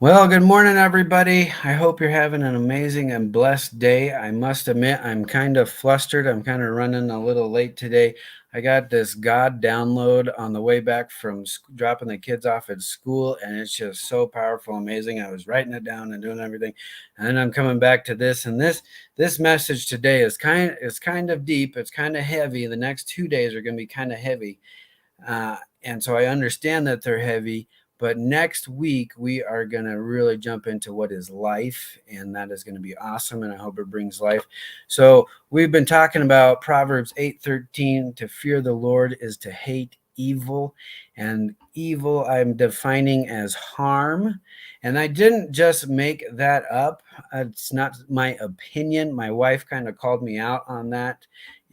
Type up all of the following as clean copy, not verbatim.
Well, good morning, everybody. I hope you're having an amazing and blessed day. I must admit, I'm kind of flustered. I'm kind of running a little late today. I got this God download on the way back from dropping the kids off at school, and it's just so powerful, amazing. I was writing it down and doing everything, and then I'm coming back to this. And this message today is kind of deep. It's kind of heavy. The next 2 days are going to be kind of heavy, and so I understand that they're heavy. But next week, we are going to really jump into what is life, and that is going to be awesome. And I hope it brings life. So, we've been talking about Proverbs 8:13. To fear the Lord is to hate evil. And evil, I'm defining as harm. And I didn't just make that up, it's not my opinion. My wife kind of called me out on that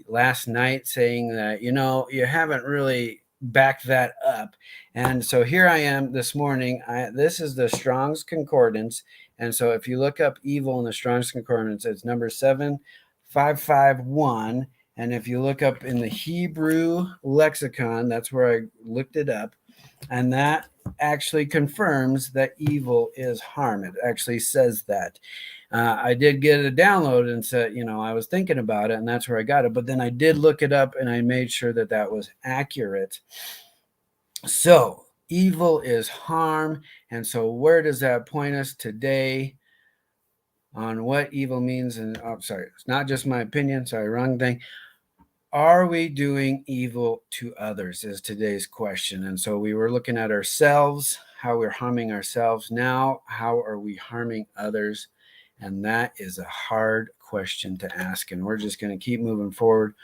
last night, saying that, you haven't really backed that up. And so here I am this morning. This is the Strong's Concordance. And so if you look up evil in the Strong's Concordance, it's number 7551. And if you look up in the Hebrew lexicon, that's where I looked it up. And that actually confirms that evil is harm. It actually says that. I did get a download and said, I was thinking about it, and that's where I got it. But then I did look it up, and I made sure that that was accurate. So, evil is harm. And so, where does that point us today on what evil means? And sorry, it's not just my opinion. Sorry, wrong thing. Are we doing evil to others? Is today's question. And so, we were looking at ourselves, how we're harming ourselves. Now, how are we harming others? And that is a hard question to ask. And we're just going to keep moving forward.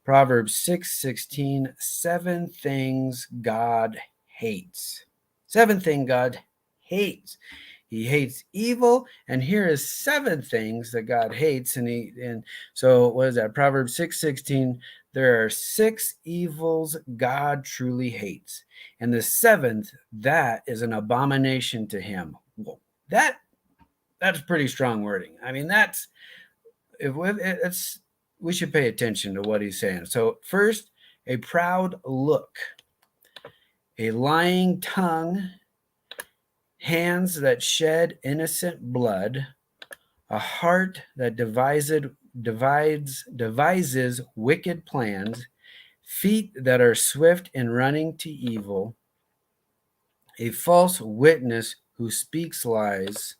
Proverbs 6:16, 7 things God hates. 7 things God hates. He hates evil, and here is 7 things that God hates. And so what is that? Proverbs 6:16. There are 6 evils God truly hates, and the seventh, that is an abomination to him. Well, that's pretty strong wording. I mean, it's we should pay attention to what he's saying. So first, a proud look, a lying tongue, hands that shed innocent blood, a heart that devises wicked plans, feet that are swift in running to evil, a false witness who speaks lies,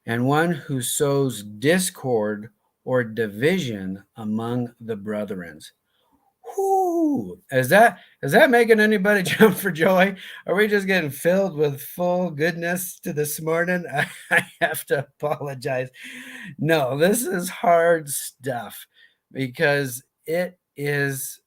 and one who sows discord or division among the brethren. Whoo! Is that making anybody jump for joy? Are we just getting filled with full goodness to this morning? I have to apologize. No, this is hard stuff because it is.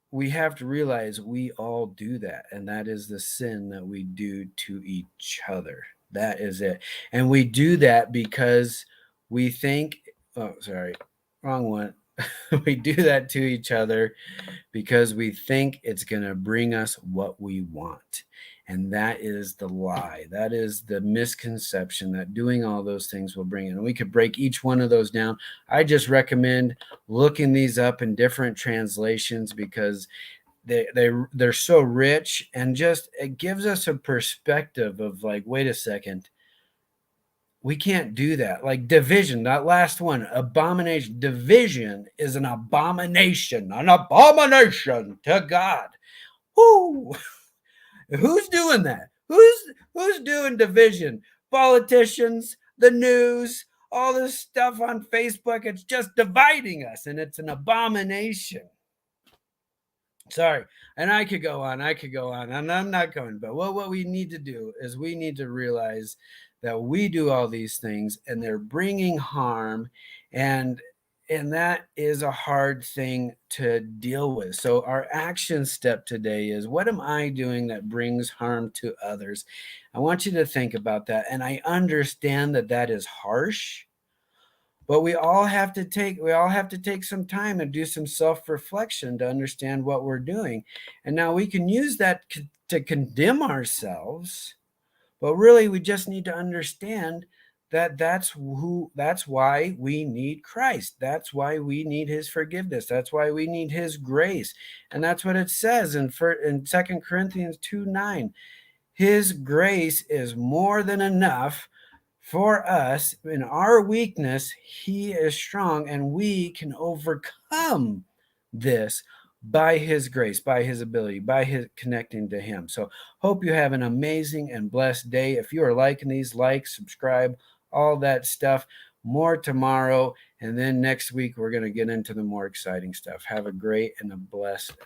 We have to realize we all do that, and that is the sin that we do to each other. That is it, and we do that because we think. Oh, sorry, wrong one. We do that to each other because we think it's going to bring us what we want. And that is the lie. That is the misconception that doing all those things will bring it. And we could break each one of those down. I just recommend looking these up in different translations because they're so rich, and just it gives us a perspective of like, wait a second, we can't do that. Like division, that last one, abomination. Division is an abomination to God. Who? Who's doing that? Who's doing division? Politicians, the news, all this stuff on Facebook. It's just dividing us, and it's an abomination. Sorry, and I could go on, and I'm not going. But what we need to do is we need to realize that we do all these things, and they're bringing harm, and that is a hard thing to deal with. So our action step today is, what am I doing that brings harm to others? I want you to think about that, and I understand that that is harsh. But we all have to take some time and do some self-reflection to understand what we're doing. And now we can use that to condemn ourselves, but really we just need to understand that that's why we need Christ. That's why we need his forgiveness. That's why we need his grace. And that's what it says in 2 Corinthians 2:9. His grace is more than enough for us. In our weakness, He is strong, and we can overcome this by His grace, by His ability, by His connecting to Him. So, hope you have an amazing and blessed day. If you are liking these, like, subscribe, all that stuff. More tomorrow, and then next week we're going to get into the more exciting stuff. Have a great and a blessed